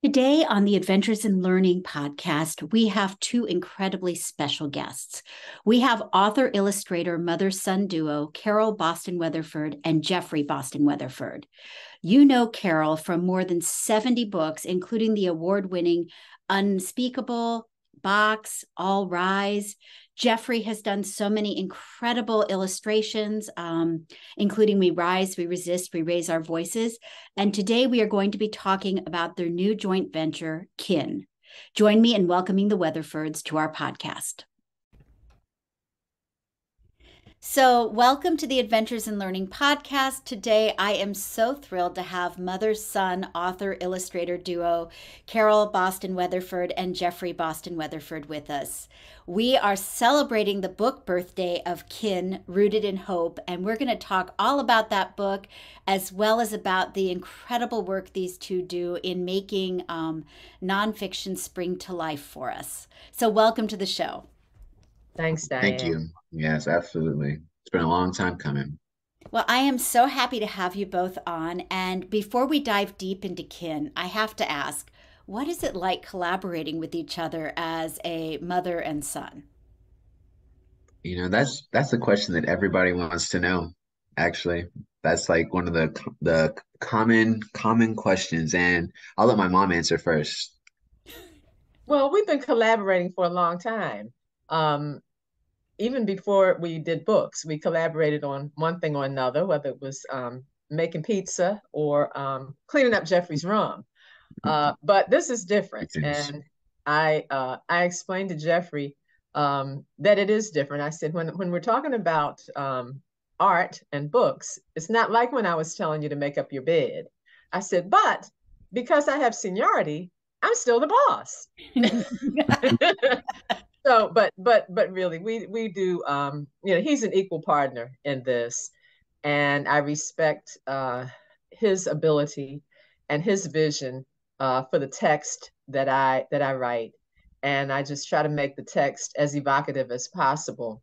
Today on the Adventures in Learning podcast, we have two incredibly special guests. We have author illustrator mother son duo Carole Boston Weatherford and Jeffery Boston Weatherford. You know Carole from more than 70 books, including the award winning Unspeakable, Box, All Rise. Jeffery has done so many incredible illustrations, including We Rise, We Resist, We Raise Our Voices. And today we are going to be talking about their new joint venture, Kin. Join me in welcoming the Weatherfords to our podcast. So, welcome to the Adventures in Learning podcast. Today, I am so thrilled to have mother son author illustrator duo Carole Boston Weatherford and Jeffery Boston Weatherford with us. We are celebrating the book birthday of Kin, Rooted in Hope, and we're going to talk all about that book as well as about the incredible work these two do in making nonfiction spring to life for us. So, welcome to the show. Thanks, Diane. Thank you. Yes, absolutely. It's been a long time coming. Well, I am so happy to have you both on. And before we dive deep into Kin, I have to ask, what is it like collaborating with each other as a mother and son? That's the question that everybody wants to know, actually. That's like one of the common questions, and I'll let my mom answer first. Well, we've been collaborating for a long time. Even before we did books, we collaborated on one thing or another, whether it was making pizza or cleaning up Jeffrey's room. But this is different. Yes. And I explained to Jeffrey that it is different. I said, when we're talking about art and books, it's not like when I was telling you to make up your bed. I said, but because I have seniority, I'm still the boss. So, but really, we do. He's an equal partner in this, and I respect his ability and his vision for the text that I write, and I just try to make the text as evocative as possible,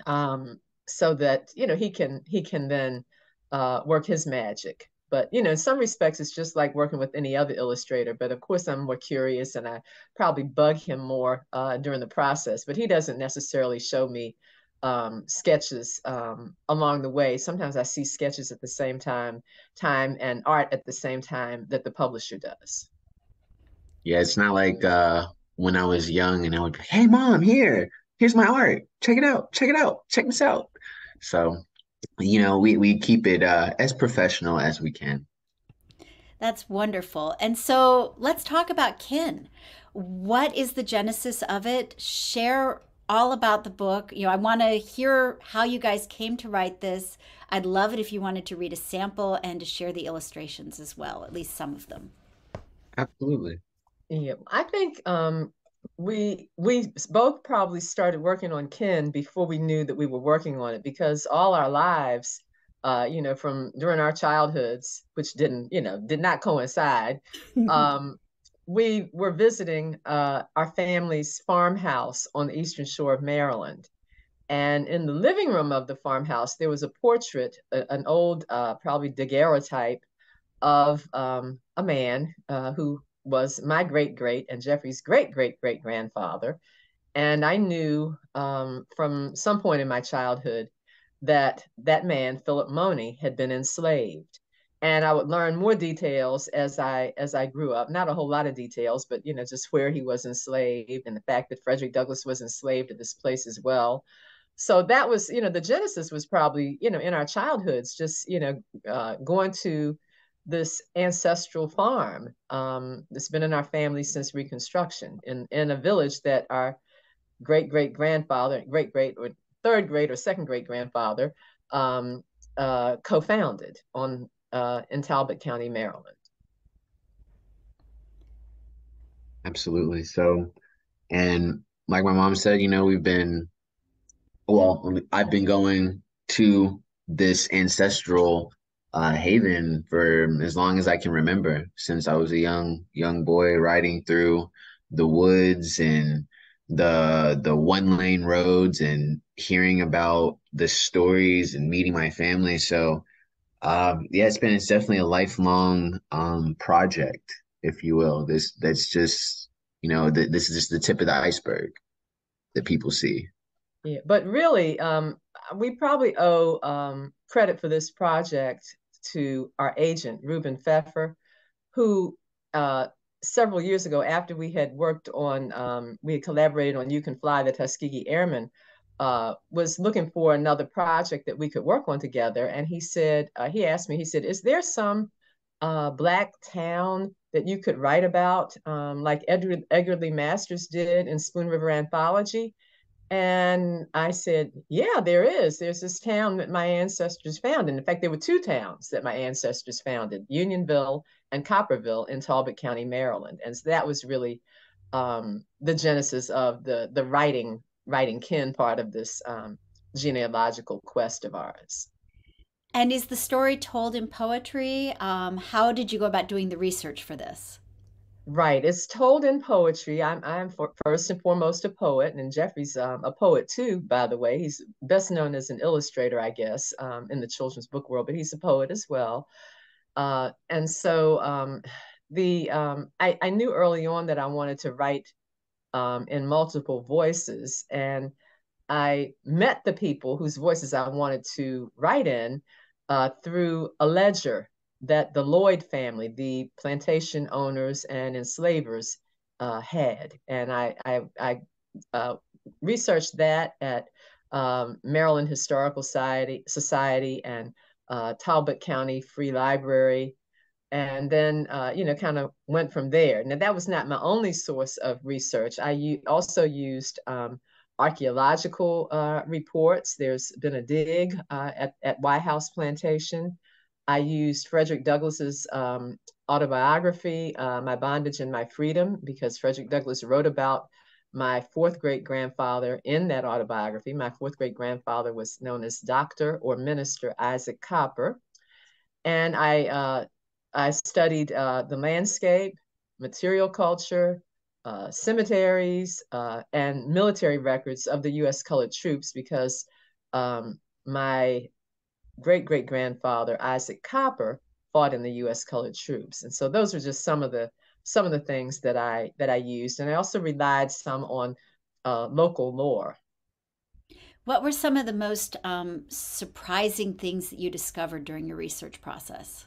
so that he can then work his magic. But in some respects, it's just like working with any other illustrator. But of course, I'm more curious, and I probably bug him more during the process. But he doesn't necessarily show me sketches along the way. Sometimes I see sketches at the same time and art at the same time that the publisher does. Yeah, it's not like when I was young and I would be, hey mom, here's my art. Check it out, check this out. So, we keep it as professional as we can. That's wonderful. And so let's talk about Kin. What is the genesis of it? Share all about the book. I want to hear how you guys came to write this. I'd love it if you wanted to read a sample and to share the illustrations as well, at least some of them. Absolutely. Yeah, I think we both probably started working on Kin before we knew that we were working on it, because all our lives, from during our childhoods, which did not coincide, we were visiting our family's farmhouse on the eastern shore of Maryland. And in the living room of the farmhouse, there was a portrait, an old, probably daguerreotype of a man who was my great great and Jeffrey's great great great grandfather. And I knew from some point in my childhood that that man, Philip Money, had been enslaved. And I would learn more details as I grew up. Not a whole lot of details, but just where he was enslaved and the fact that Frederick Douglass was enslaved at this place as well. So that was, the genesis was probably, in our childhoods, just, going to this ancestral farm that's been in our family since Reconstruction in a village that our great great grandfather, great great or third great or second great grandfather co-founded in Talbot County, Maryland. Absolutely. So, and like my mom said, I've been going to this ancestral haven for as long as I can remember, since I was a young boy riding through the woods and the one lane roads and hearing about the stories and meeting my family. So yeah, it's definitely a lifelong project. if you will. That's just, this is just the tip of the iceberg that people see. Yeah, but really, we probably owe credit for this project to our agent, Ruben Pfeffer, who several years ago, after we had worked on, we had collaborated on You Can Fly, the Tuskegee Airmen, was looking for another project that we could work on together. And he said, he asked me, he said, is there some Black town that you could write about, like Edgar Lee Masters did in Spoon River Anthology? And I said, yeah, there is. There's this town that my ancestors founded. In fact, there were two towns that my ancestors founded, Unionville and Copperville in Talbot County, Maryland. And so that was really the genesis of the writing kin part of this genealogical quest of ours. And is the story told in poetry? How did you go about doing the research for this? Right. It's told in poetry. First and foremost a poet, and Jeffrey's a poet too, by the way. He's best known as an illustrator, I guess, in the children's book world, but he's a poet as well. And so I knew early on that I wanted to write in multiple voices, and I met the people whose voices I wanted to write in through a ledger that the Lloyd family, the plantation owners and enslavers, had. And I researched that at Maryland Historical Society and Talbot County Free Library, and then kind of went from there. Now that was not my only source of research. Also used archaeological reports. There's been a dig at White House Plantation. I used Frederick Douglass's autobiography, My Bondage and My Freedom, because Frederick Douglass wrote about my fourth great grandfather in that autobiography. My fourth great grandfather was known as Dr. or Minister Isaac Copper. And I studied the landscape, material culture, cemeteries, and military records of the U.S. colored troops because my great grandfather Isaac Copper fought in the U.S. colored troops, and so those are just some of the things that I used, and I also relied some on local lore. What were some of the most surprising things that you discovered during your research process?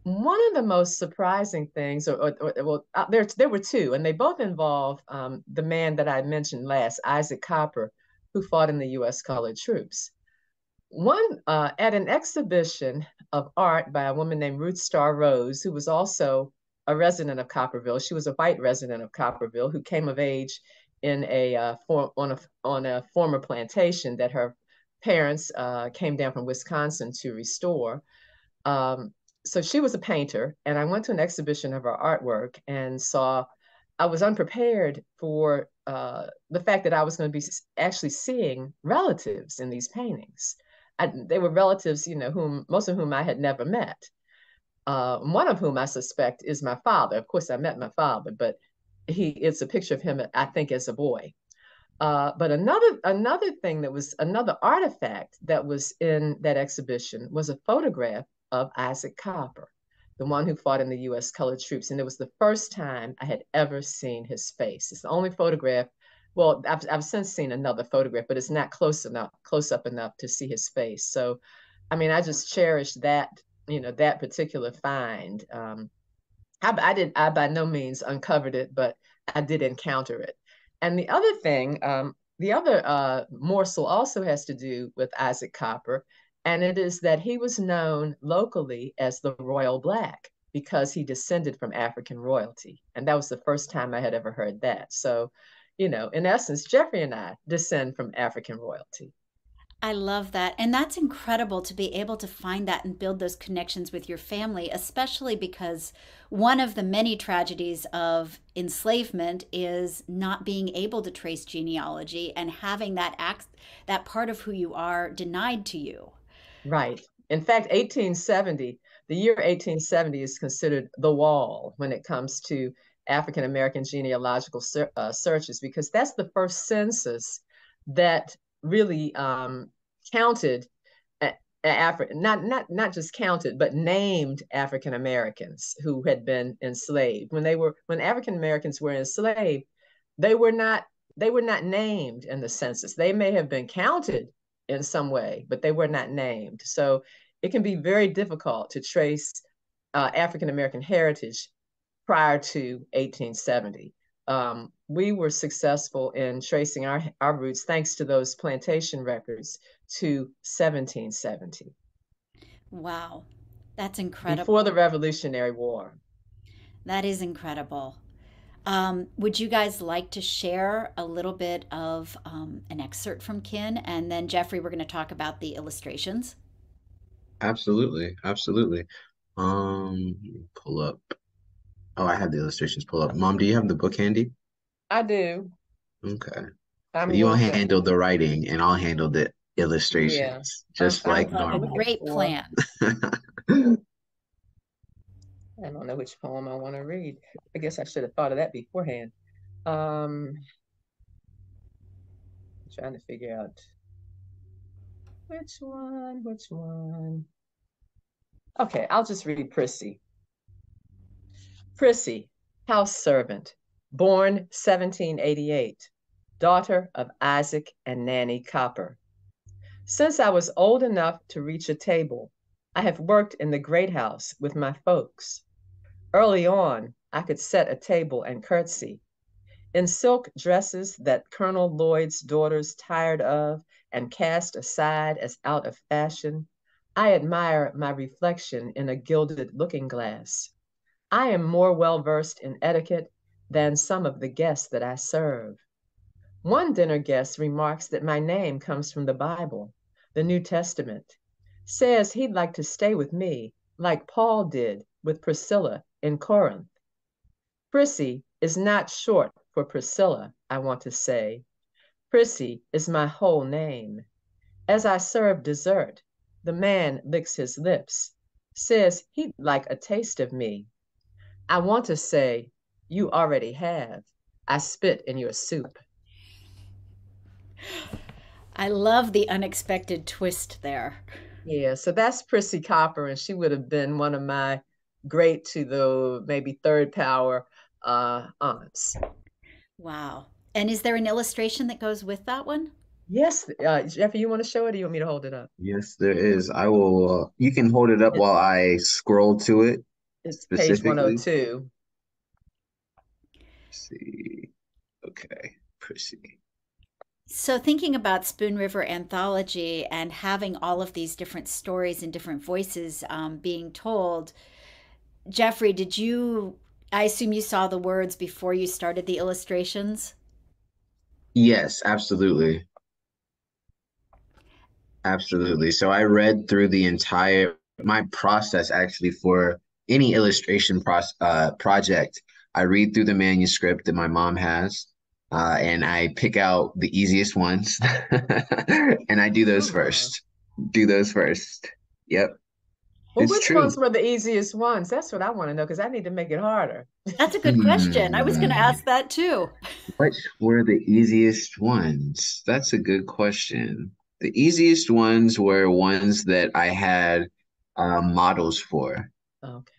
One of the most surprising things, well, there were two, and they both involve the man that I mentioned last, Isaac Copper, who fought in the U.S. colored troops. One at an exhibition of art by a woman named Ruth Starr Rose, who was also a resident of Copperville. She was a white resident of Copperville who came of age in on a former plantation that her parents came down from Wisconsin to restore. Um, so she was a painter, and I went to an exhibition of her artwork and saw. I was unprepared for the fact that I was going to be actually seeing relatives in these paintings. They were relatives, whom most of whom I had never met. One of whom I suspect is my father. Of course, I met my father, but it's a picture of him, I think, as a boy. But another thing that was another artifact that was in that exhibition was a photograph of Isaac Copper, the one who fought in the U.S. colored troops, and it was the first time I had ever seen his face. It's the only photograph. Well, I've since seen another photograph, but it's not close up enough to see his face. So, I mean, I just cherish that, that particular find. I by no means uncovered it, but I did encounter it. And the other morsel also has to do with Isaac Copper, and it is that he was known locally as the Royal Black because he descended from African royalty. And that was the first time I had ever heard that. So, in essence, Jeffrey and I descend from African royalty. I love that. And that's incredible to be able to find that and build those connections with your family, especially because one of the many tragedies of enslavement is not being able to trace genealogy and having that part of who you are denied to you. Right. In fact, the year 1870 is considered the wall when it comes to African American genealogical searches because that's the first census that really counted not just counted, but named African Americans who had been enslaved. When African Americans were enslaved, they were not named in the census. They may have been counted in some way, but they were not named. So it can be very difficult to trace African American heritage prior to 1870. We were successful in tracing our roots thanks to those plantation records to 1770. Wow, that's Before incredible. the Revolutionary War. That is incredible. Would you guys like to share a little bit of an excerpt from Kin? And then, Jeffrey, we're going to talk about the illustrations. Absolutely, absolutely. Pull up. Oh, I have the illustrations pull up. Mom, do you have the book handy? I do. Okay. So I'm you'll looking. handle the writing and I'll handle the Yeah. illustrations, I'm just I'm like Sounds like a normal. looking great for. plan. I don't know which poem I want to read. I guess I should have thought of that beforehand. Um, Trying to figure out which one, which one. Okay, I'll just read Prissy. Prissy, house servant, born 1788, daughter of Isaac and Nanny Copper. Since I was old enough to reach a table, I have worked in the great house with my folks. Early on, I could set a table and curtsy. In silk dresses that Colonel Lloyd's daughters tired of and cast aside as out of fashion, I admire my reflection in a gilded looking glass. I am more well versed in etiquette than some of the guests that I serve. One dinner guest remarks that my name comes from the Bible, the New Testament. Says he'd like to stay with me, like Paul did with Priscilla in Corinth. Prissy is not short for Priscilla, I want to say. Prissy is my whole name. As I serve dessert, the man licks his lips, says he'd like a taste of me. I want to say, you already have. I spit in your soup. I love the unexpected twist there. Yeah, so that's Prissy Copper, and she would have been one of my great to the maybe third power aunts. Wow. And is there an illustration that goes with that one? Yes, Jeffy, you want to show it or you want me to hold it up? Yes, there is. I will, you can hold it up It, while I scroll to it it's page specifically. 102. Let's see. Okay, proceed. So, thinking about Spoon River Anthology and having all of these different stories and different voices being told, Jeffrey, did you? I assume you saw the words before you started the illustrations. Yes, absolutely. Absolutely. So I read through the entire my process actually for any illustration project. I read through the manuscript that my mom has, and I pick out the easiest ones, and I do those Hmm. first. Do those first. Yep, Well, it's which true. ones were the easiest ones? That's what I want to know because I need to make it harder. That's a good question. I was going to Hmm. ask that too. Which were the easiest ones? That's a good question. The easiest ones were ones that I had models for. Okay.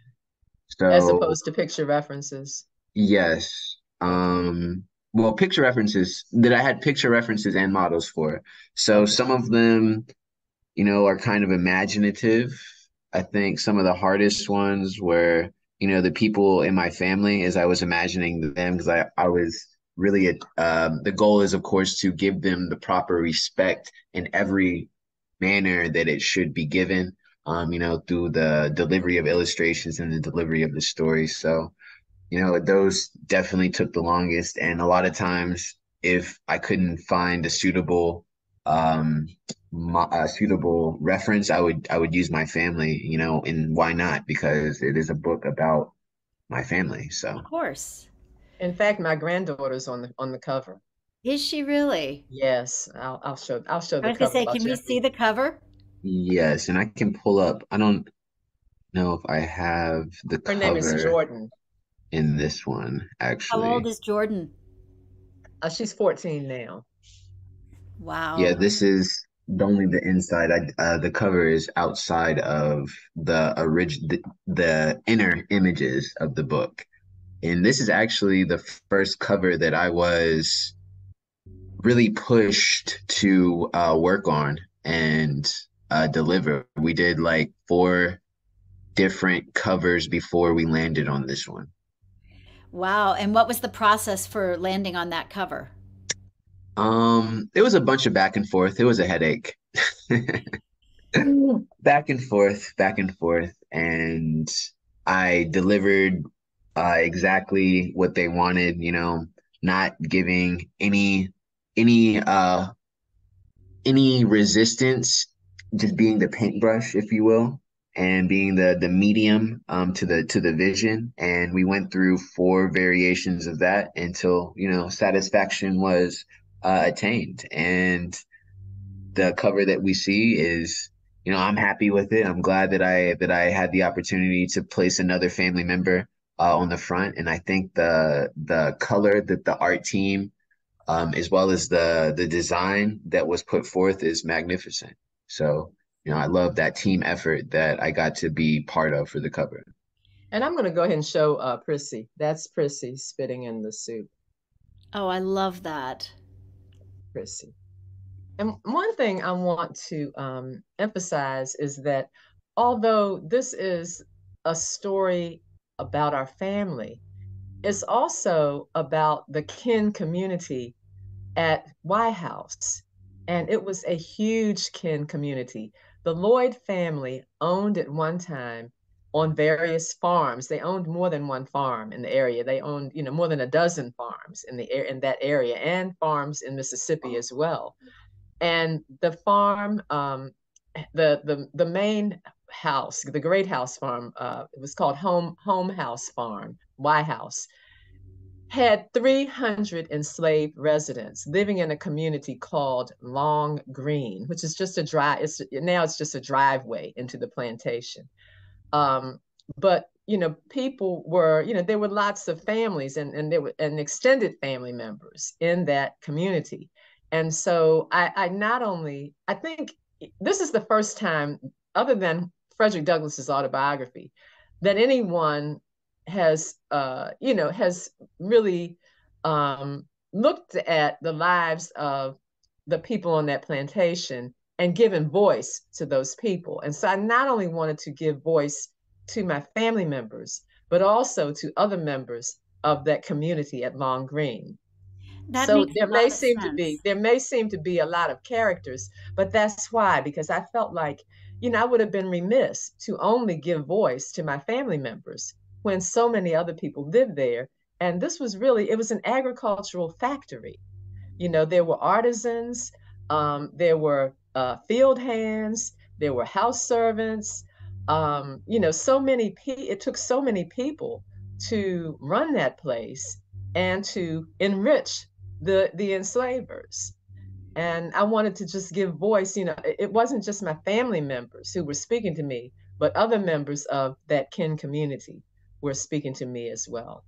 As So opposed to picture references. yes. Okay. Well, picture references that I had picture references and models for. So Okay. some of them, are kind of imaginative. I think some of the hardest ones were, the people in my family as I was imagining them because I was really, the goal is, of course, to give them the proper respect in every manner that it should be given, through the delivery of illustrations and the delivery of the story. So, those definitely took the longest. And a lot of times, if I couldn't find a um, suitable reference, I would use my family, and why not? Because it is a book about my family. Of So course. In fact, my granddaughter's on the cover. Is she really? Yes, I'll show I the was going to cover say, while can we see Jeffrey. the cover? yes, and I can pull up. I don't know if I have the Her name is cover Jordan. in this one, How old actually. is Jordan? She's 14 now. Yeah, Wow. this is only the inside. The cover is outside of the inner images of the book. And this is actually the first cover that I was really pushed to work on and deliver. We did like four different covers before we landed on this one. Wow. And what was the process for landing on that cover? It was a bunch of back and forth. It was a headache. Back and forth, and I delivered exactly what they wanted, not giving any any resistance, just being the paintbrush, if you will, and being the medium to the vision. And we went through four variations of that until, satisfaction was attained. And the cover that we see is, I'm happy with it. I'm glad that I had the opportunity to place another family member on the front. And I think the color that the art team, as well as the design that was put forth, is magnificent. So, I love that team effort that I got to be part of for the cover. And I'm going to go ahead and show Prissy. That's Prissy spitting in the soup. Oh, I love that. Prissy. And one thing I want to emphasize is that although this is a story about our family, it's also about the kin community at Y House. And it was a huge kin community. The Lloyd family owned at one time on various farms. They owned more than one farm in the area. They owned, more than a dozen farms in that area, and farms in Mississippi as well. And the farm, the main house, the Great House Farm, it was called Home House Farm, Y House, had 300 enslaved residents living in a community called Long Green, which is just a now it's just a driveway into the plantation. But people were, there were lots of families, and there were and extended family members in that community. And so I not only, I think this is the first time, other than Frederick Douglass's autobiography, that anyone has really looked at the lives of the people on that plantation and given voice to those people. And so I not only wanted to give voice to my family members, but also to other members of that community at Long Green. That So makes a lot of sense. there may seem to be a lot of characters, but that's why, because I felt like, I would have been remiss to only give voice to my family members when so many other people lived there. And this was really, it was an agricultural factory. There were artisans, there were field hands, there were house servants. It took so many people to run that place and to enrich the enslavers. And I wanted to just give voice. It wasn't just my family members who were speaking to me, but other members of that kin community were speaking to me as well.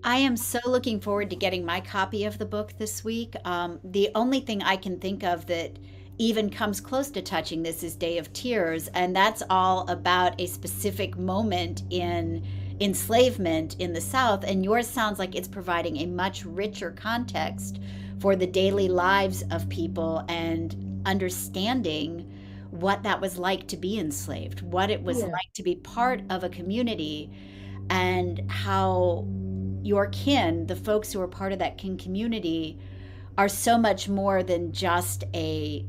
I am so looking forward to getting my copy of the book this week. The only thing I can think of that even comes close to touching this is Day of Tears, and that's all about a specific moment in enslavement in the South. And yours sounds like it's providing a much richer context for the daily lives of people and understanding what that was like to be enslaved, what it was Yeah. like to be part of a community, and how your kin, the folks who are part of that kin community, are so much more than just a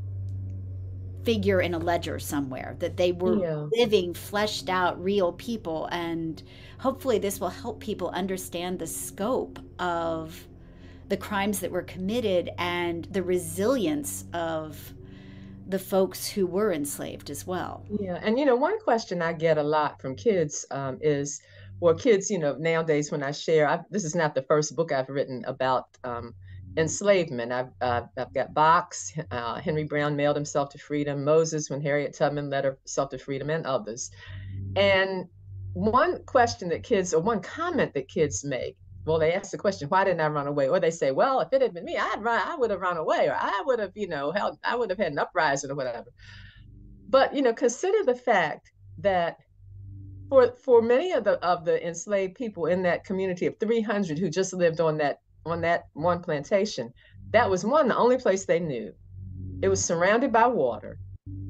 figure in a ledger somewhere, that they were Yeah. living, fleshed out, real people. And hopefully, this will help people understand the scope of the crimes that were committed and the resilience of the folks who were enslaved as well. Yeah, and one question I get a lot from kids is, well, kids, nowadays when I share, this is not the first book I've written about enslavement. I've got Box, Henry Brown mailed himself to freedom, Moses when Harriet Tubman led herself to freedom, and others. And one question that kids, or one comment that kids make well, they ask the question, why didn't I run away? Or they say, well, if it had been me, I would have run away, or I would have, I would have had an uprising or whatever. But, consider the fact that for many of the enslaved people in that community of 300 who just lived on that one plantation, that was the only place they knew. It was surrounded by water.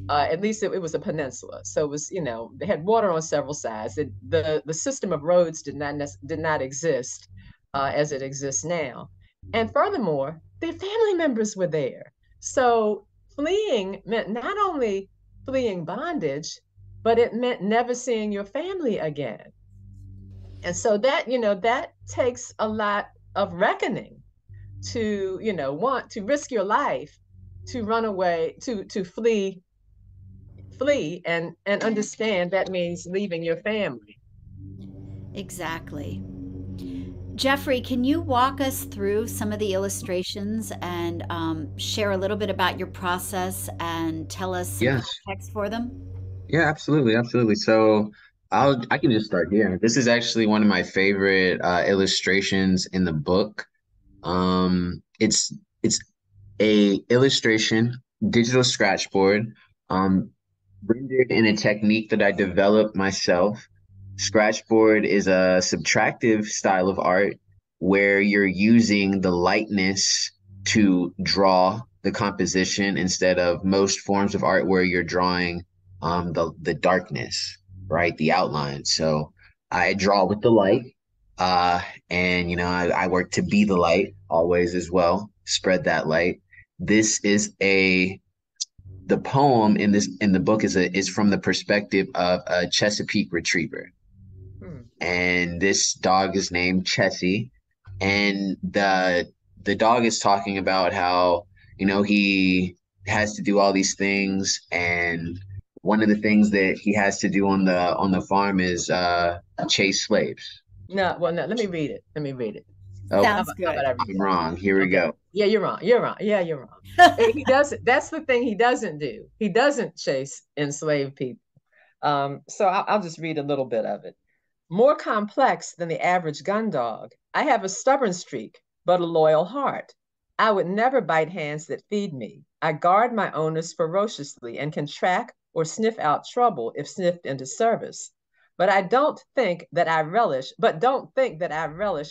At least it was a peninsula, so it was, they had water on several sides. The system of roads did not exist as it exists now, and furthermore, their family members were there. So fleeing meant not only fleeing bondage, but it meant never seeing your family again. And so that takes a lot of reckoning to, want to risk your life to run away, to flee and understand that means leaving your family. Exactly. Jeffrey, can you walk us through some of the illustrations and share a little bit about your process and tell us some Yes. context for them? Yeah, absolutely, absolutely. So I can just start here. This is actually one of my favorite illustrations in the book. It's a illustration, digital scratch board, um, rendered in a technique that I developed myself. Scratchboard is a subtractive style of art where you're using the lightness to draw the composition instead of most forms of art where you're drawing the darkness, right? The outline. So I draw with the light, uh, and I work to be the light always as well. Spread that light. This is the poem in the book is from the perspective of a Chesapeake retriever. And this dog is named Chessie, and the dog is talking about how he has to do all these things, and one of the things that he has to do on the farm is chase slaves. No, well, no, let me read it. Oh, Sounds How about good. I read I'm wrong. Here we Okay. go. Yeah, you're wrong. Yeah, you're wrong. He doesn't. That's the thing he doesn't do. He doesn't chase enslaved people. So I'll just read a little bit of it. More complex than the average gun dog, I have a stubborn streak, but a loyal heart. I would never bite hands that feed me. I guard my owners ferociously and can track or sniff out trouble if sniffed into service. But don't think that I relish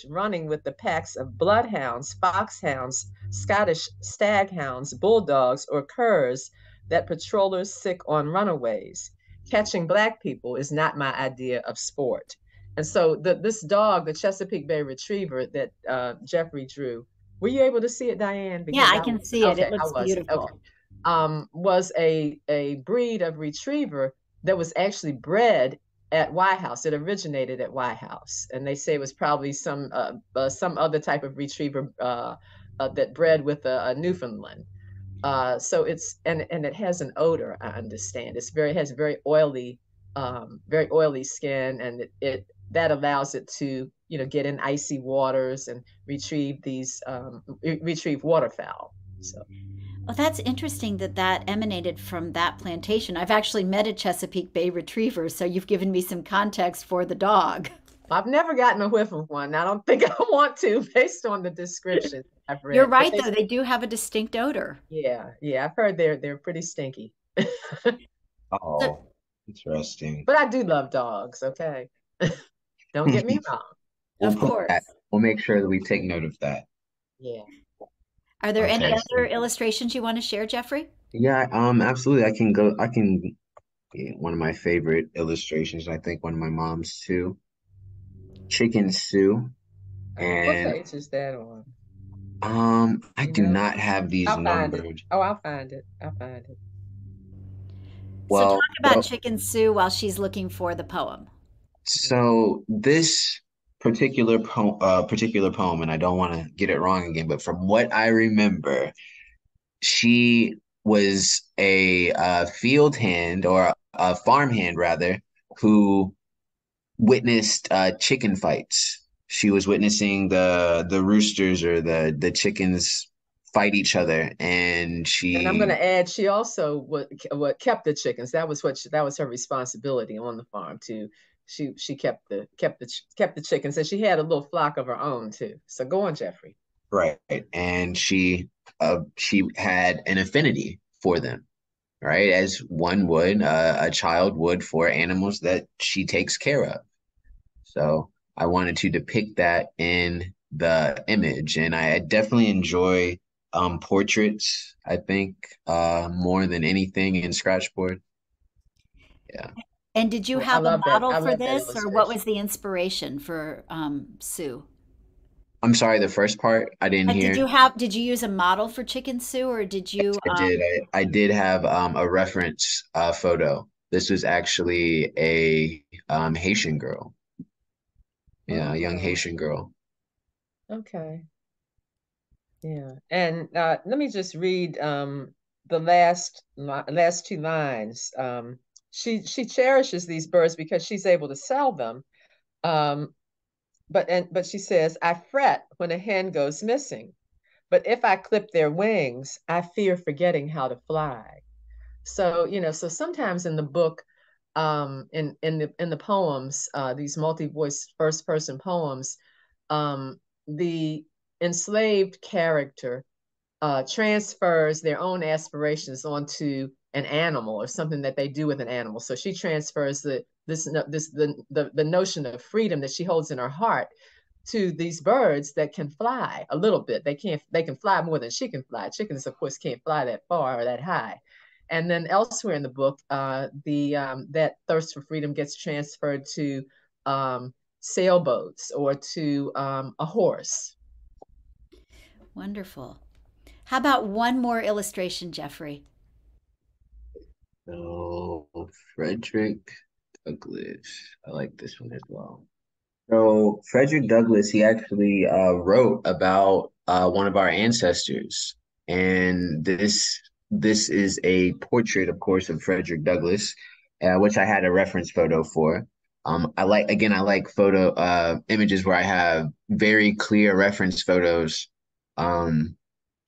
running with the packs of bloodhounds, foxhounds, Scottish staghounds, bulldogs, or curs that patrollers sick on runaways. Catching Black people is not my idea of sport. And so this dog, the Chesapeake Bay Retriever that Jeffrey drew, were you able to see it, Diane? Yeah, Because I can see it. It okay, I looks wasn't. Okay. beautiful. Was a breed of retriever that was actually bred at White House. It originated at White House, and they say it was probably some other type of retriever that bred with a Newfoundland. So it has an odor. I understand has very oily skin, and it that allows it to get in icy waters and retrieve waterfowl. So. Well, that's interesting that that emanated from that plantation. I've actually met a Chesapeake Bay Retriever, so you've given me some context for the dog. I've never gotten a whiff of one. I don't think I want to, based on the description I've read. You're right, though. They do have a distinct odor. Yeah, I've heard they're pretty stinky. Oh, interesting. But I do love dogs. Okay, don't get me wrong. Of course. We'll make sure that we take note of that. Yeah. Are there any Okay. other illustrations you want to share, Jeffrey? Yeah, absolutely. I can one of my favorite illustrations, I think one of my mom's too. Chicken Sue. What And page is that on? I do not have these I'll find numbered. it. Oh, I'll find it. So talk Well, about Chicken Sue while she's looking for the poem. so this particular poem, and I don't want to get it wrong again, but from what I remember, she was a field hand or a farm hand rather, who witnessed chicken fights. She was witnessing the roosters or the chickens fight each other, and I'm going to add, she also what kept the chickens. That was her responsibility on the farm, to she kept the chickens, and she had a little flock of her own too. So go on, Jeffrey. Right. And she had an affinity for them, right? As one would, a child would for animals that she takes care of. So I wanted to depict that in the image, and I definitely enjoy portraits, I think, more than anything in Scratchboard. Yeah. And did you Yeah, I have a love that. model I for love that this, or what illustration. was the inspiration for Sue? I'm sorry, the first part I didn't hear. Did you use a model for Chicken Sue, or did you I did. I did have a reference photo. This was actually a Haitian girl. Yeah, a young Oh, Haitian girl. okay. Yeah. And let me just read the last two lines. She cherishes these birds because she's able to sell them. Um, but she says, I fret when a hen goes missing. But if I clip their wings, I fear forgetting how to fly. So, so sometimes in the book, in the poems, these multi-voice first person poems, the enslaved character transfers their own aspirations onto an animal or something that they do with an animal. So she transfers the notion of freedom that she holds in her heart to these birds that can fly a little bit. They can fly more than she can fly. Chickens, of course, can't fly that far or that high. And then elsewhere in the book, the that thirst for freedom gets transferred to sailboats or to a horse. wonderful? How about one more illustration, Jeffrey? So Frederick Douglass. I like this one as well. So Frederick Douglass, he actually wrote about one of our ancestors, and this is a portrait, of course, of Frederick Douglass, which I had a reference photo for. I like photo images where I have very clear reference photos, um,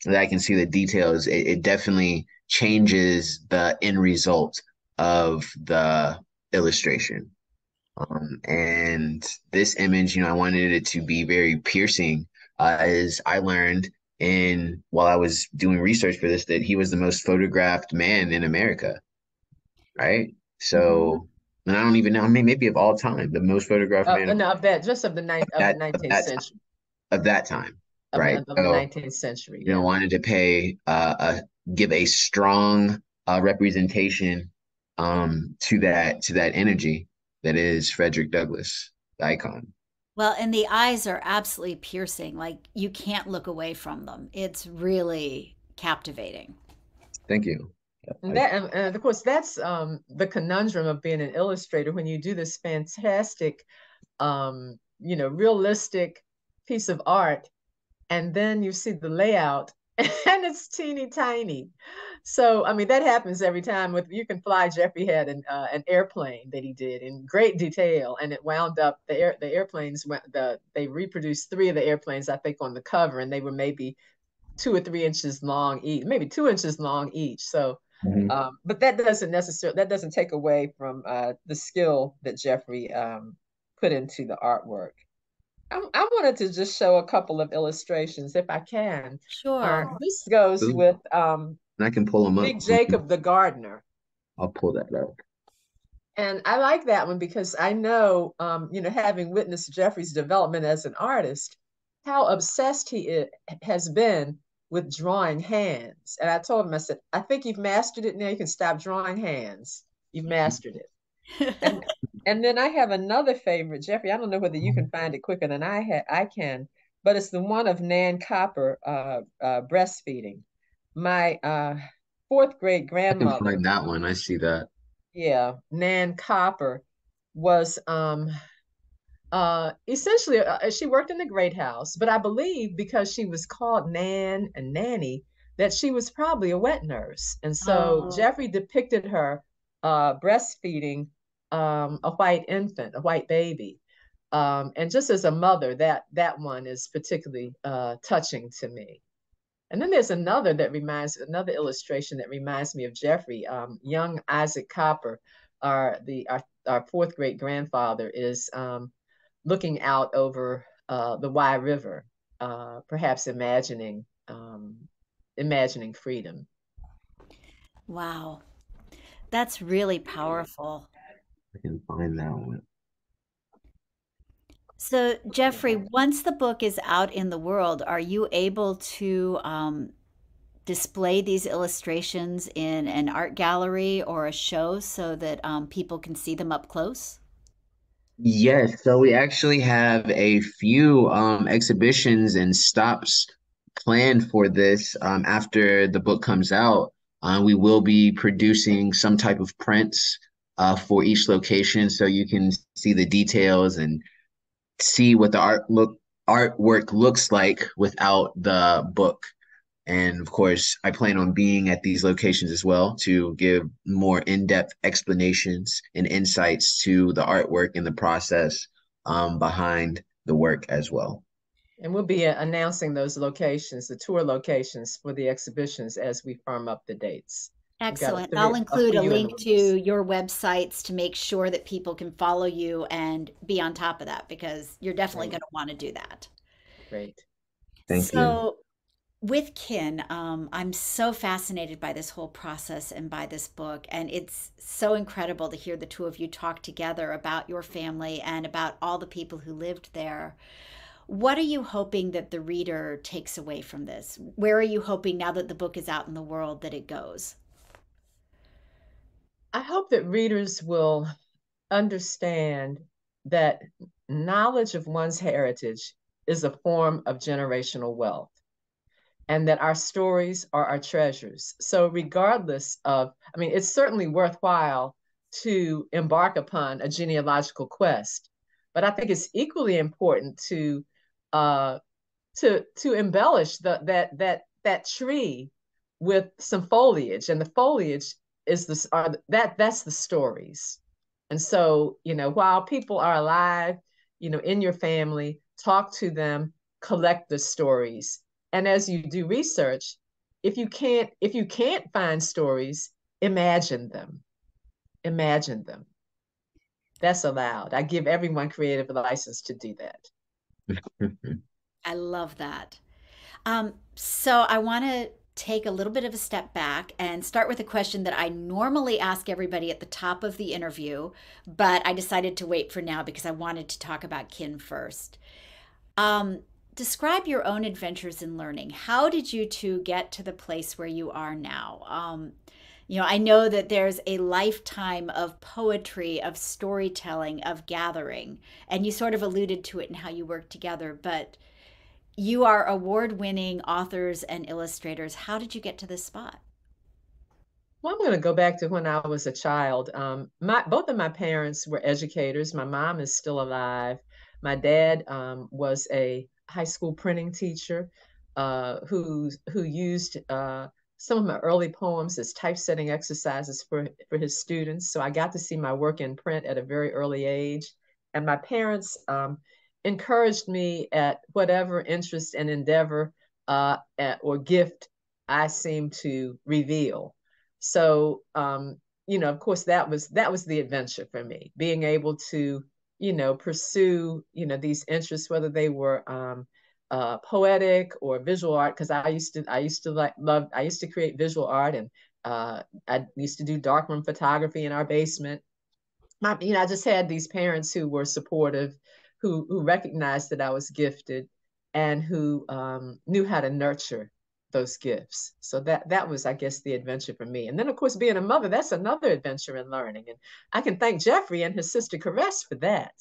that I can see the details. It definitely changes the end result of the illustration. And this image, I wanted it to be very piercing, as I learned in while I was doing research for this that he was the most photographed man in America, right? Hmm. So, and I don't even know, I mean, maybe of all time, the most photographed man No, of that, just of the of 19th that century, of that time, right? of the So, 19th century. Yeah. wanted to give a strong representation to that energy that is Frederick Douglass, the icon. Well, and the eyes are absolutely piercing. Like you can't look away from them. It's really captivating. Thank you. And and of course, that's the conundrum of being an illustrator when you do this fantastic, realistic piece of art, and then you see the layout and it's teeny tiny. So, I mean, that happens every time. With You Can Fly, Jeffrey had an airplane that he did in great detail, and it wound up the airplanes they reproduced three of the airplanes, I think, on the cover, and they were maybe 2 or 3 inches long each, maybe 2 inches long each. So, Mhm. but that doesn't take away from the skill that Jeffrey put into the artwork. I wanted to just show a couple of illustrations if I can. Sure. This goes Ooh, with and I can pull them up. Big Jacob the gardener. I'll pull that up. And I like that one because I know, having witnessed Jeffrey's development as an artist, how obsessed has been with drawing hands. And I told him, I said, I think you've mastered it now. You can stop drawing hands. You've mastered it. And and then I have another favorite, Jeffrey. I don't know whether you can find it quicker than I can, but it's the one of Nan Copper breastfeeding. My fourth grade I can grandmother, find that one. I see that. yeah, Nan Copper was essentially she worked in the great house, but I believe because she was called Nan and Nanny that she was probably a wet nurse. And so Oh, Jeffrey depicted her breastfeeding a white infant, a white baby. And just as a mother, that one is particularly touching to me. And then there's another illustration that reminds me of Jeffrey. Young Isaac Copper, our our fourth great grandfather is looking out over the Wye River, perhaps imagining freedom. Wow, that's really powerful. I can find that one. So, Jeffrey, once the book is out in the world, are you able to display these illustrations in an art gallery or a show so that people can see them up close? Yes, so we actually have a few exhibitions and stops planned for this after the book comes out. We will be producing some type of prints for each location so you can see the details and see what the artwork looks like without the book. And of course, I plan on being at these locations as well to give more in-depth explanations and insights to the artwork and the process behind the work as well. And we'll be announcing those locations, the tour locations for the exhibitions as we firm up the dates. We've got Excellent. I'll a include a few in the link to works. your websites to make sure that people can follow you and be on top of that because you're definitely Great, going to want to do that. great. Thank you. So, with Kin, I'm so fascinated by this whole process and by this book. And it's so incredible to hear the two of you talk together about your family and about all the people who lived there. What are you hoping that the reader takes away from this? Where are you hoping now that the book is out in the world that it goes? I hope that readers will understand that knowledge of one's heritage is a form of generational wealth, and that our stories are our treasures. So, regardless of, I mean, it's certainly worthwhile to embark upon a genealogical quest, but I think it's equally important uh, to embellish that tree with some foliage, and the foliage is that's the stories. And so, while people are alive, in your family, talk to them, collect the stories. And as you do research, if you can't find stories, imagine them. Imagine them. That's allowed. I give everyone creative license to do that. I love that. So I want to take a little bit of a step back and start with a question that I normally ask everybody at the top of the interview, but I decided to wait for now because I wanted to talk about Kin first. Describe your own adventures in learning. How did you two get to the place where you are now? I know that there's a lifetime of poetry, of storytelling, of gathering, and you sort of alluded to it in how you work together, but you are award-winning authors and illustrators. How did you get to this spot? Well, I'm going to go back to when I was a child. Both of my parents were educators. My mom is still alive. My dad was a high school printing teacher who used some of my early poems as typesetting exercises for his students. So I got to see my work in print at a very early age. And my parents encouraged me at whatever interest and endeavor or gift I seemed to reveal. So, of course, that was the adventure for me, being able to, pursue, these interests, whether they were poetic or visual art, because I used to create visual art, and I used to do darkroom photography in our basement. I just had these parents who were supportive, who recognized that I was gifted, and who knew how to nurture those gifts. So that was, I guess, the adventure for me. And then, of course, being a mother, that's another adventure in learning. And I can thank Jeffrey and his sister Caresse for that.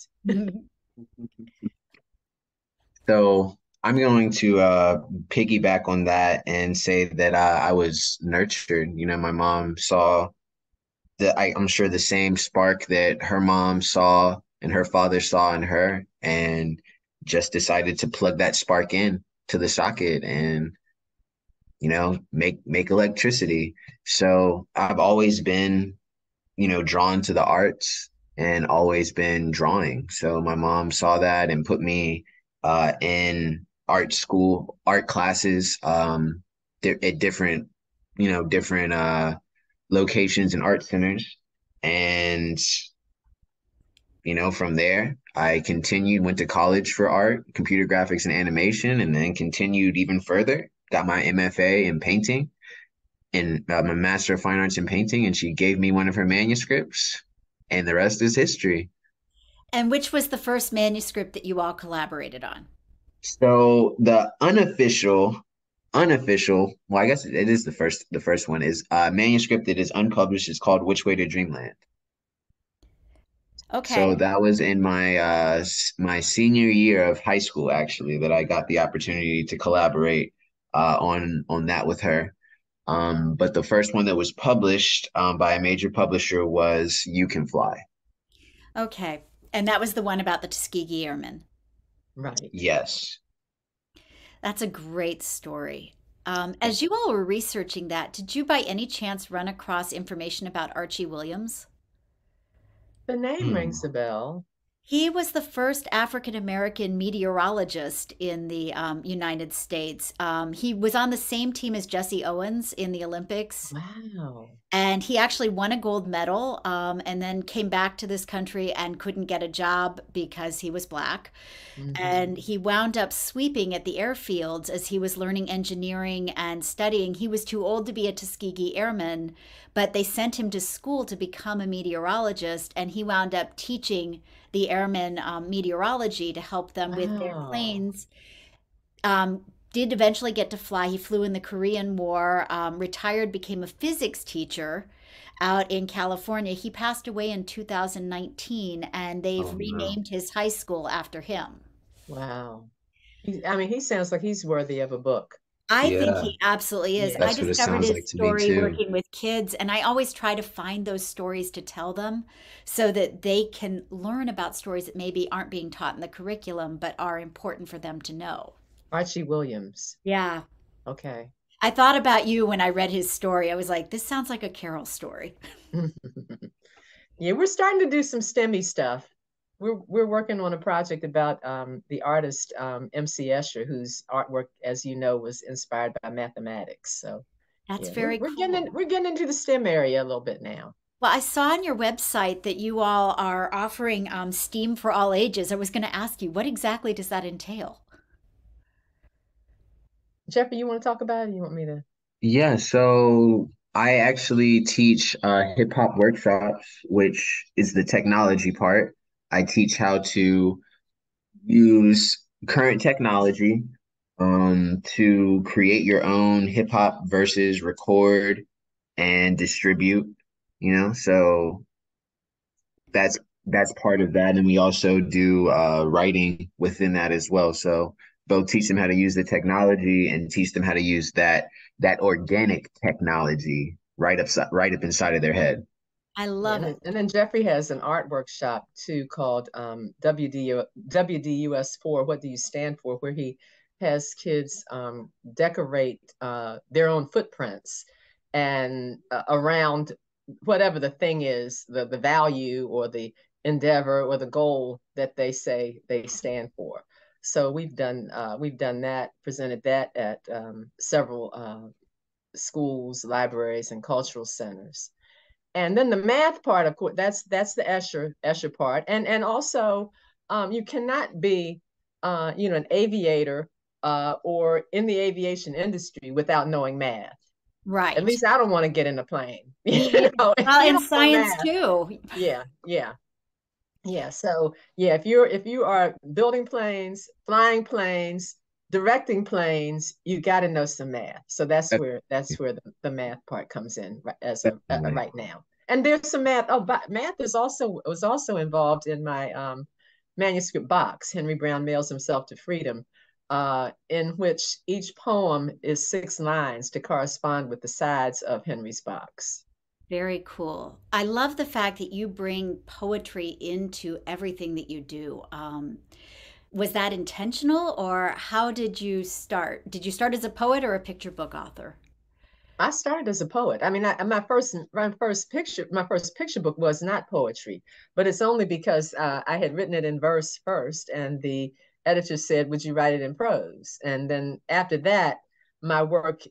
So I'm going to piggyback on that and say that I was nurtured. My mom saw I'm sure the same spark that her mom saw and her father saw in her, and just decided to plug that spark in to the socket and make electricity. So I've always been drawn to the arts and always been drawing. So my mom saw that and put me in art school, art classes at different locations and art centers. And from there, I continued, went to college for art, computer graphics and animation, and then continued even further. Got my MFA in painting and my Master of Fine Arts in painting, and she gave me one of her manuscripts, and the rest is history. And which was the first manuscript that you all collaborated on? So the unofficial, well, I guess it is the first one is manuscript that is unpublished. It's called Which Way to Dreamland. Okay. So that was in my senior year of high school, actually, that I got the opportunity to collaborate on that with her. But the first one that was published by a major publisher was You Can Fly. Okay. And that was the one about the Tuskegee Airmen. Right. Yes. That's a great story. As you all were researching that, did you by any chance run across information about Archie Williams? The name Hmm. rings a bell. He was the first African American meteorologist in the United States. He was on the same team as Jesse Owens in the Olympics. Wow. And he actually won a gold medal and then came back to this country and couldn't get a job because he was black. And Hmm. he wound up sweeping at the airfields as he was learning engineering and studying. He was too old to be a Tuskegee Airman, but they sent him to school to become a meteorologist. And he wound up teaching the airmen meteorology to help them with their Wow. planes. Did eventually get to fly. He flew in the Korean War, retired, became a physics teacher out in California. He passed away in 2019, and they've Oh no. renamed his high school after him. Wow. I mean, he sounds like he's worthy of a book. I think Yeah, he absolutely is. Yeah. I that's what it discovered sounds his like to me story too. working with kids, and I always try to find those stories to tell them so that they can learn about stories that maybe aren't being taught in the curriculum but are important for them to know. Archie Williams. Yeah. Okay. I thought about you when I read his story. I was like, this sounds like a Carole story. Yeah, we're starting to do some STEMmy stuff. We're working on a project about the artist MC Escher, whose artwork, as you know, was inspired by mathematics. So That's yeah, very cool. we're getting into the STEM area a little bit now. Well, I saw on your website that you all are offering STEAM for all ages. I was going to ask you, what exactly does that entail? Jeffrey, you want to talk about it? You want me to? Yeah, so I actually teach hip hop workshops, which is the technology part. I teach how to use current technology to create your own hip hop versus record and distribute, so that's that's part of that. And we also do writing within that as well. So both teach them how to use the technology and teach them how to use that organic technology right up inside of their head. I Yeah, love it. and then Jeffrey has an art workshop too called WDUS4. What do you stand for? Where he has kids decorate their own footprints and around whatever the thing is, the value or the endeavor or the goal that they say they stand for. So we've done that, presented that at several schools, libraries, and cultural centers. And then the math part, of course, that's the Escher part, and also you cannot be an aviator or in the aviation industry without knowing math. At Right. least I don't want to get in a plane, Me either. if Well, you and don't know science math. too. Yeah, yeah. Yeah, so yeah, if you are building planes, flying planes, directing planes, you got to know some math. So that's where the math part comes in as of Definitely. right now. And there's some math. Oh, but math is also was also involved in my manuscript box. Henry Brown Mails Himself to Freedom, in which each poem is 6 lines to correspond with the sides of Henry's box. Very cool. I love the fact that you bring poetry into everything that you do. Was that intentional, or how did you start? Did you start as a poet or a picture book author? I started as a poet. I mean, my first picture book was not poetry, but it's only because I had written it in verse first, and the editor said, "Would you write it in prose?" And then after that, my work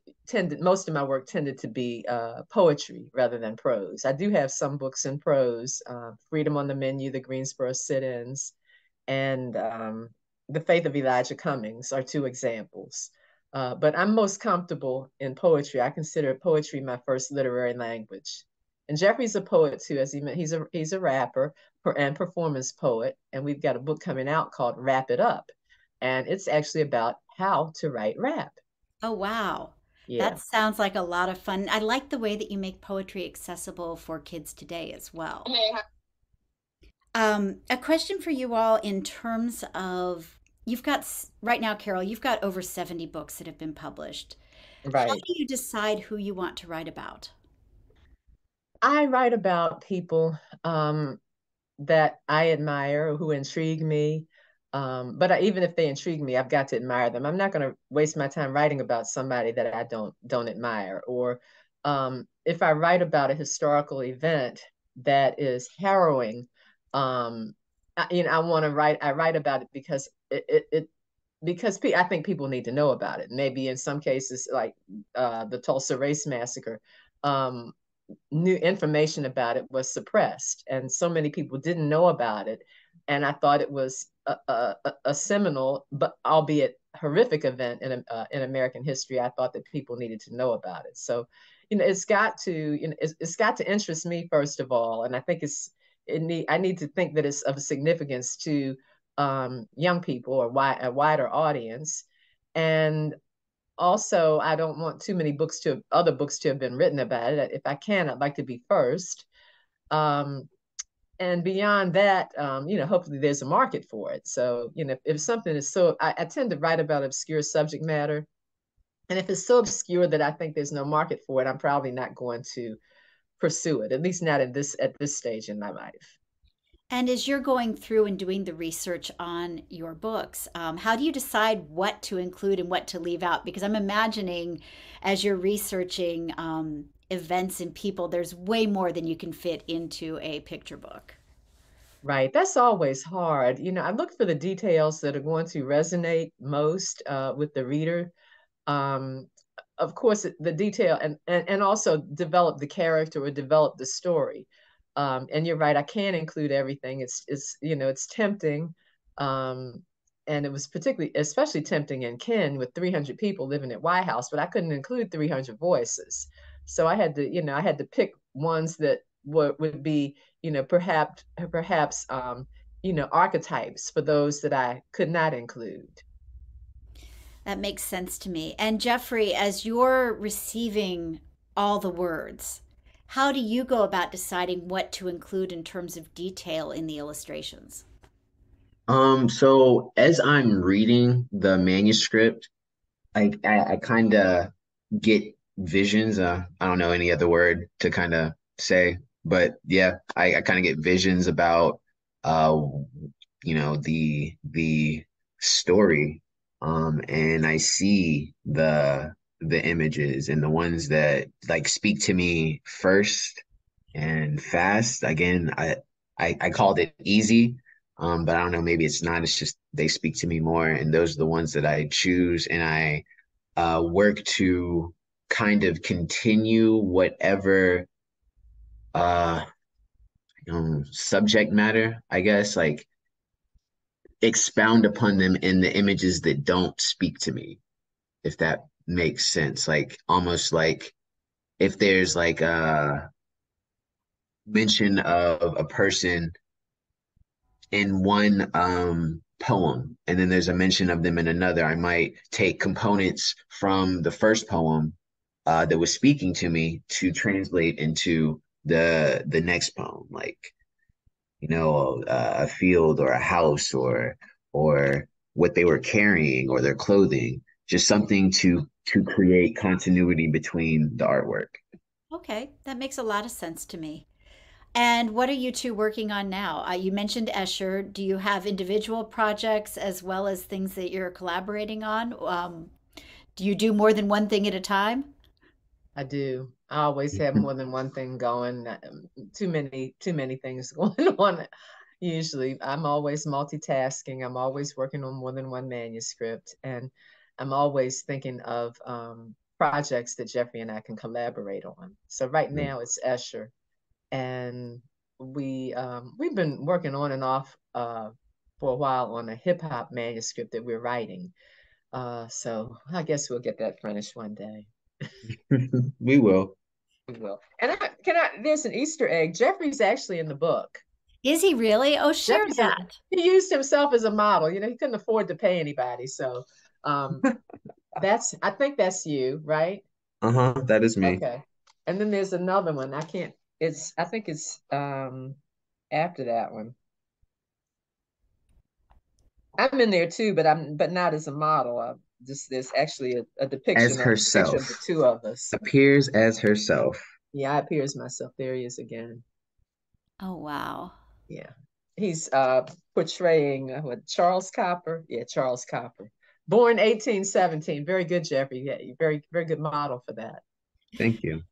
most of my work tended to be poetry rather than prose. I do have some books in prose, Freedom on the Menu, the Greensboro Sit-ins, and The Faith of Elijah Cummings are two examples. But I'm most comfortable in poetry. I consider poetry my first literary language. And Jeffrey's a poet too, as he's a rapper and performance poet. And we've got a book coming out called Wrap It Up, and it's actually about how to write rap. Oh, wow. Yeah, That sounds like a lot of fun. I like the way that you make poetry accessible for kids today as well. A question for you all in terms of you've got right now, Carole, you've got over 70 books that have been published. How right. do you decide who you want to write about? I write about people that I admire, who intrigue me. But even if they intrigue me, I've got to admire them. I'm not going to waste my time writing about somebody that I don't admire. Or if I write about a historical event that is harrowing, I want to write. I write about it because I think people need to know about it. Maybe in some cases, like the Tulsa Race Massacre. Um, New information about it was suppressed, and so many people didn't know about it. And I thought it was a seminal, but albeit horrific event in American history. I thought that people needed to know about it. So, it's got to interest me first of all, and I think I need to think that it's of significance to young people or a wider audience. And also, I don't want too many other books to have been written about it. If I can, I'd like to be first. Um, and beyond that, hopefully there's a market for it. So, if something is I tend to write about obscure subject matter. And if it's so obscure that I think there's no market for it, I'm probably not going to pursue it, at least not at this stage in my life. And as you're going through and doing the research on your books, how do you decide what to include and what to leave out? Because I'm imagining as you're researching events and people, there's way more than you can fit into a picture book. Right. That's always hard. I look for the details that are going to resonate most with the reader. um, of course, the detail and also develop the character or develop the story. And you're right, I can't include everything. It's tempting. Um, and it was especially tempting in Ken with 300 people living at White House, but I couldn't include 300 voices. So I had to pick ones that would be, perhaps, archetypes for those that I could not include. That makes sense to me. And Jeffrey, as you're receiving all the words, how do you go about deciding what to include in terms of detail in the illustrations? So as I'm reading the manuscript, I kind of get visions. I don't know any other word to kind of say, but yeah, I kind of get visions about, uh, the story, and I see the images and the ones that like speak to me first and fast. Again, I called it easy, but I don't know, maybe it's not. It's just they speak to me more, and those are the ones that I choose, and I work to kind of continue whatever uh subject matter, I guess, like expound upon them in the images that don't speak to me, if that makes sense. Like almost like if there's like a mention of a person in one poem and then there's a mention of them in another, I might take components from the first poem that was speaking to me to translate into the next poem, like a field or a house or what they were carrying or their clothing, just something to create continuity between the artwork. Okay, that makes a lot of sense to me. And what are you two working on now? You mentioned Escher. Do you have individual projects as well as things that you're collaborating on? Do you do more than one thing at a time? I do. I always have more than one thing going. Too many things going on. Usually, I'm always multitasking. I'm always working on more than one manuscript, and I'm always thinking of projects that Jeffrey and I can collaborate on. So right now it's Escher, and we've been working on and off for a while on a hip hop manuscript that we're writing. So I guess we'll get that finished one day. We will. We will. And there's an Easter egg. Jeffrey's actually in the book. Is he really? Oh, share Jeffrey's that. He used himself as a model. You know, he couldn't afford to pay anybody. So I think that's you, right? Uh-huh. That is me. Okay. And then there's another one. I think it's after that one. I'm in there too, but not as a model. There's actually a depiction As of a picture of herself. the two of us. Appears as herself. Yeah, I appear as myself. There he is again. Oh, wow. Yeah. He's portraying what, Charles Copper? Yeah, Charles Copper. Born 1817. Very good, Jeffrey. Yeah, very, very good model for that. Thank you.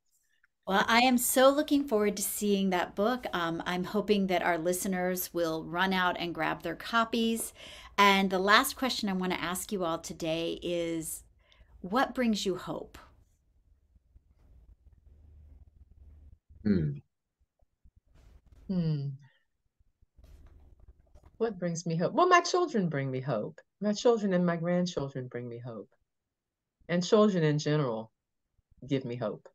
Well, I am so looking forward to seeing that book. I'm hoping that our listeners will run out and grab their copies. And the last question I want to ask you all today is, what brings you hope? Hmm. What brings me hope? Well, my children bring me hope. My children and my grandchildren bring me hope. And children in general give me hope.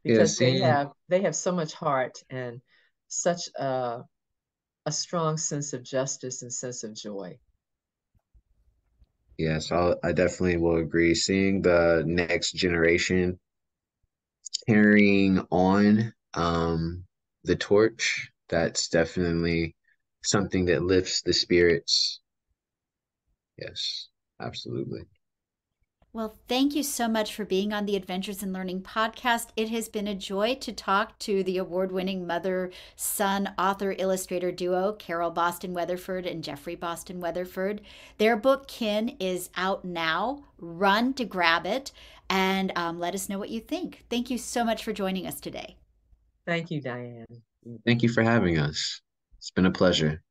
Yeah, Because they have so much heart and such a strong sense of justice and sense of joy. yes, I definitely will agree. Seeing the next generation carrying on the torch, that's definitely something that lifts the spirits. Yes, absolutely. Well, thank you so much for being on the Adventures in Learning podcast. It has been a joy to talk to the award-winning mother-son author-illustrator duo, Carole Boston Weatherford and Jeffery Boston Weatherford. Their book, Kin, is out now. Run to grab it and let us know what you think. Thank you so much for joining us today. Thank you, Diane. Thank you for having us. It's been a pleasure.